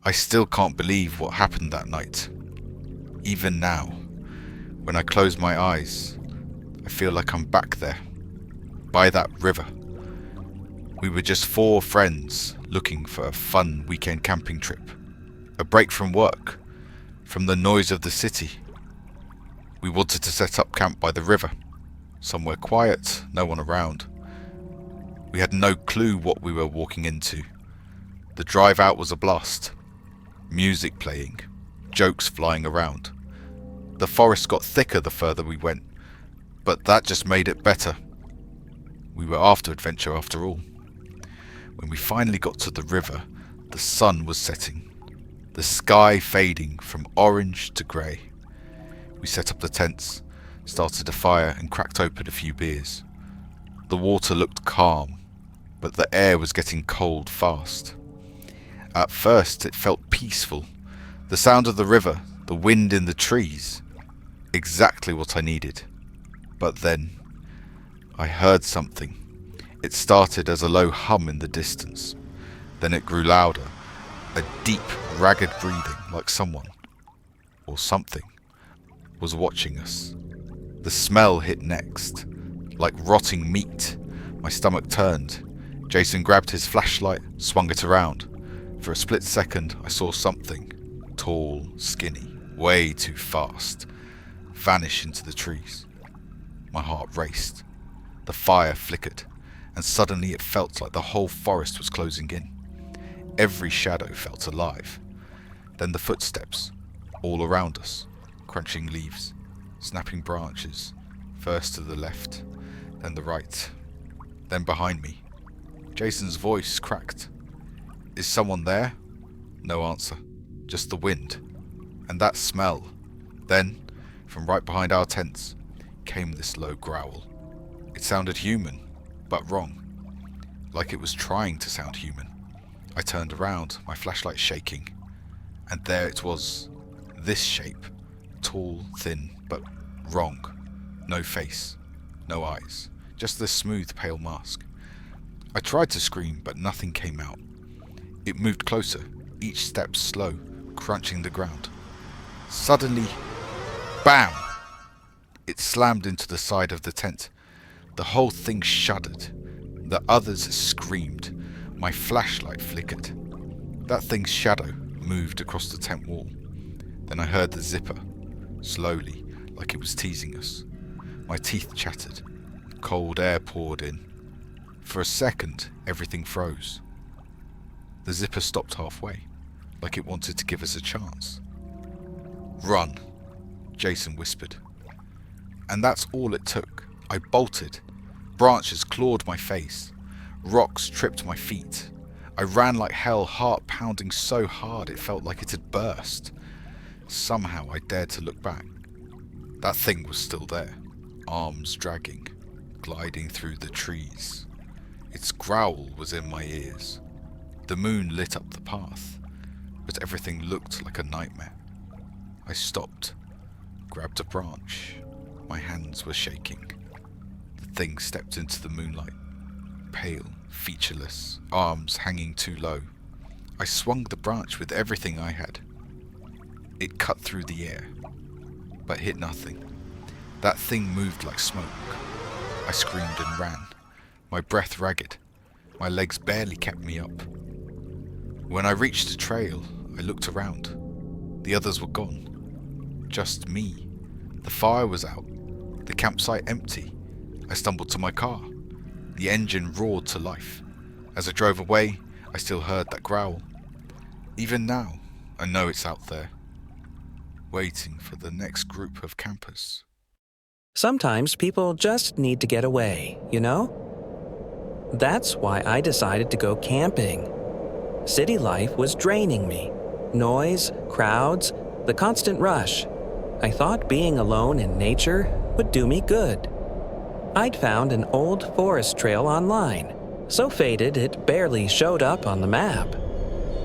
I still can't believe what happened that night. Even now, when I close my eyes, I feel like I'm back there, by that river. We were just 4 friends looking for a fun weekend camping trip, a break from work, from the noise of the city. We wanted to set up camp by the river, somewhere quiet, no one around. We had no clue what we were walking into. The drive out was a blast. Music playing, jokes flying around. The forest got thicker the further we went, but that just made it better. We were after adventure after all. When we finally got to the river, the sun was setting, the sky fading from orange to grey. We set up the tents, started a fire and cracked open a few beers. The water looked calm, but the air was getting cold fast. At first it felt peaceful. The sound of the river, the wind in the trees. Exactly what I needed. But then, I heard something. It started as a low hum in the distance. Then it grew louder. A deep, ragged breathing like someone, or something, was watching us. The smell hit next, like rotting meat. My stomach turned. Jason grabbed his flashlight, swung it around. For a split second, I saw something, tall, skinny, way too fast, vanish into the trees. My heart raced. The fire flickered, and suddenly it felt like the whole forest was closing in. Every shadow felt alive. Then the footsteps, all around us, crunching leaves, snapping branches, first to the left, then the right, then behind me. Jason's voice cracked. "Is someone there?" No answer, just the wind, and that smell. Then, from right behind our tents, came this low growl. It sounded human, but wrong, like it was trying to sound human. I turned around, my flashlight shaking, and there it was, this shape, tall, thin, but wrong. No face, no eyes, just this smooth, pale mask. I tried to scream, but nothing came out. It moved closer, each step slow, crunching the ground. Suddenly, bam! It slammed into the side of the tent. The whole thing shuddered. The others screamed. My flashlight flickered. That thing's shadow moved across the tent wall. Then I heard the zipper, slowly, like it was teasing us. My teeth chattered. Cold air poured in. For a second, everything froze. The zipper stopped halfway, like it wanted to give us a chance. "Run," Jason whispered. And that's all it took. I bolted. Branches clawed my face. Rocks tripped my feet. I ran like hell, heart pounding so hard it felt like it had burst. Somehow I dared to look back. That thing was still there, arms dragging, gliding through the trees. Its growl was in my ears. The moon lit up the path, but everything looked like a nightmare. I stopped, grabbed a branch. My hands were shaking. The thing stepped into the moonlight, pale, featureless, arms hanging too low. I swung the branch with everything I had. It cut through the air, but hit nothing. That thing moved like smoke. I screamed and ran, my breath ragged. My legs barely kept me up. When I reached the trail, I looked around. The others were gone. Just me. The fire was out. The campsite empty. I stumbled to my car. The engine roared to life. As I drove away, I still heard that growl. Even now, I know it's out there, waiting for the next group of campers. Sometimes people just need to get away, you know? That's why I decided to go camping. City life was draining me. Noise, crowds, the constant rush. I thought being alone in nature would do me good. I'd found an old forest trail online, so faded it barely showed up on the map.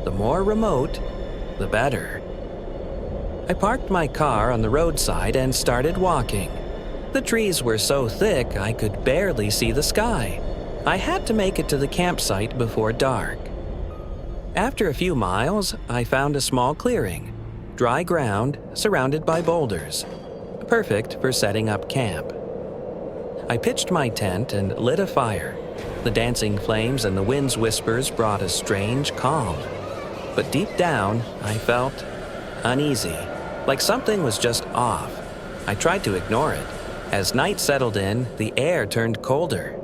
The more remote, the better. I parked my car on the roadside and started walking. The trees were so thick I could barely see the sky. I had to make it to the campsite before dark. After a few miles, I found a small clearing, dry ground surrounded by boulders, perfect for setting up camp. I pitched my tent and lit a fire. The dancing flames and the wind's whispers brought a strange calm. But deep down, I felt uneasy, like something was just off. I tried to ignore it. As night settled in, the air turned colder.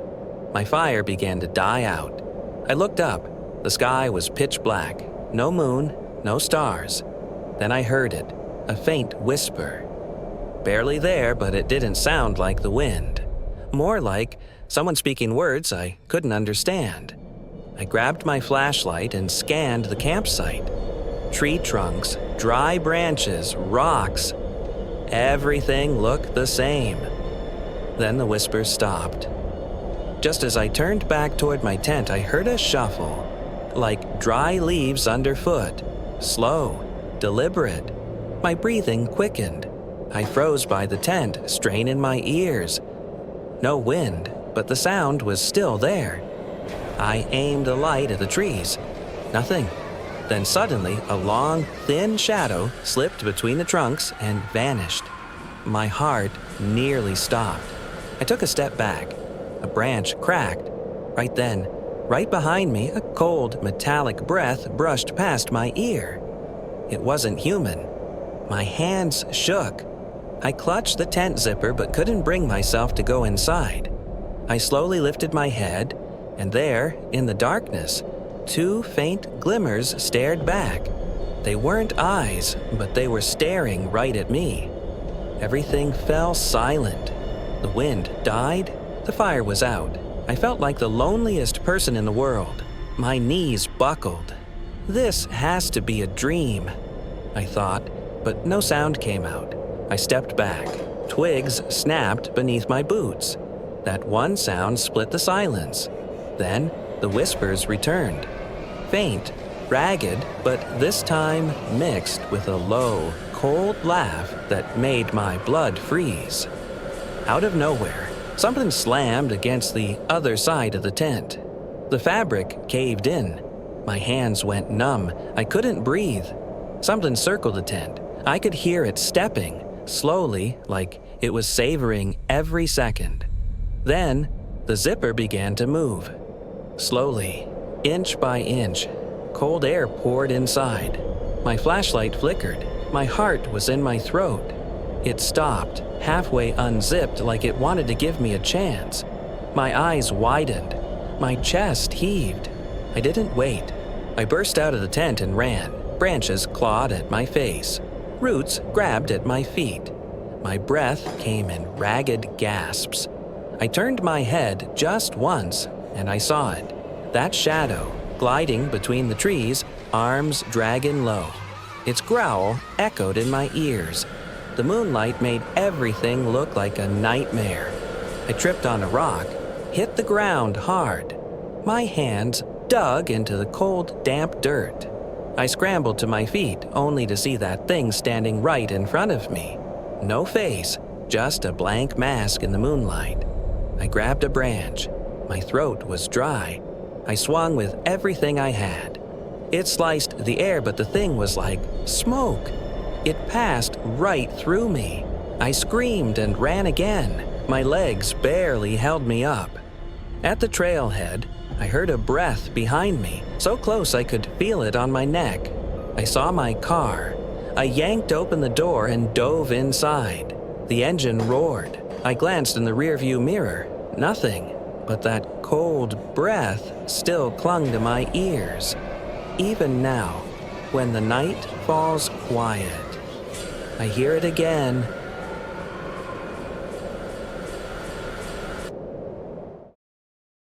My fire began to die out. I looked up. The sky was pitch black. No moon, no stars. Then I heard it, a faint whisper. Barely there, but it didn't sound like the wind. More like someone speaking words I couldn't understand. I grabbed my flashlight and scanned the campsite. Tree trunks, dry branches, rocks. Everything looked the same. Then the whisper stopped. Just as I turned back toward my tent, I heard a shuffle, like dry leaves underfoot, slow, deliberate. My breathing quickened. I froze by the tent, strain in my ears. No wind, but the sound was still there. I aimed a light at the trees. Nothing. Then suddenly, a long, thin shadow slipped between the trunks and vanished. My heart nearly stopped. I took a step back. A branch cracked. Right then, right behind me, a cold, metallic breath brushed past my ear. It wasn't human. My hands shook. I clutched the tent zipper but couldn't bring myself to go inside. I slowly lifted my head, and there, in the darkness, two faint glimmers stared back. They weren't eyes, but they were staring right at me. Everything fell silent. The wind died. The fire was out. I felt like the loneliest person in the world. My knees buckled. This has to be a dream, I thought, but no sound came out. I stepped back. Twigs snapped beneath my boots. That one sound split the silence. Then the whispers returned. Faint, ragged, but this time mixed with a low, cold laugh that made my blood freeze. Out of nowhere, something slammed against the other side of the tent. The fabric caved in. My hands went numb. I couldn't breathe. Something circled the tent. I could hear it stepping, slowly, like it was savoring every second. Then, the zipper began to move. Slowly, inch by inch, cold air poured inside. My flashlight flickered. My heart was in my throat. It stopped, halfway unzipped like it wanted to give me a chance. My eyes widened. My chest heaved. I didn't wait. I burst out of the tent and ran. Branches clawed at my face. Roots grabbed at my feet. My breath came in ragged gasps. I turned my head just once, and I saw it. That shadow, gliding between the trees, arms dragging low. Its growl echoed in my ears. The moonlight made everything look like a nightmare. I tripped on a rock, hit the ground hard. My hands dug into the cold, damp dirt. I scrambled to my feet, only to see that thing standing right in front of me. No face, just a blank mask in the moonlight. I grabbed a branch. My throat was dry. I swung with everything I had. It sliced the air, but the thing was like smoke. It passed right through me. I screamed and ran again. My legs barely held me up. At the trailhead, I heard a breath behind me, so close I could feel it on my neck. I saw my car. I yanked open the door and dove inside. The engine roared. I glanced in the rearview mirror. Nothing, but that cold breath still clung to my ears. Even now, when the night falls quiet, I hear it again,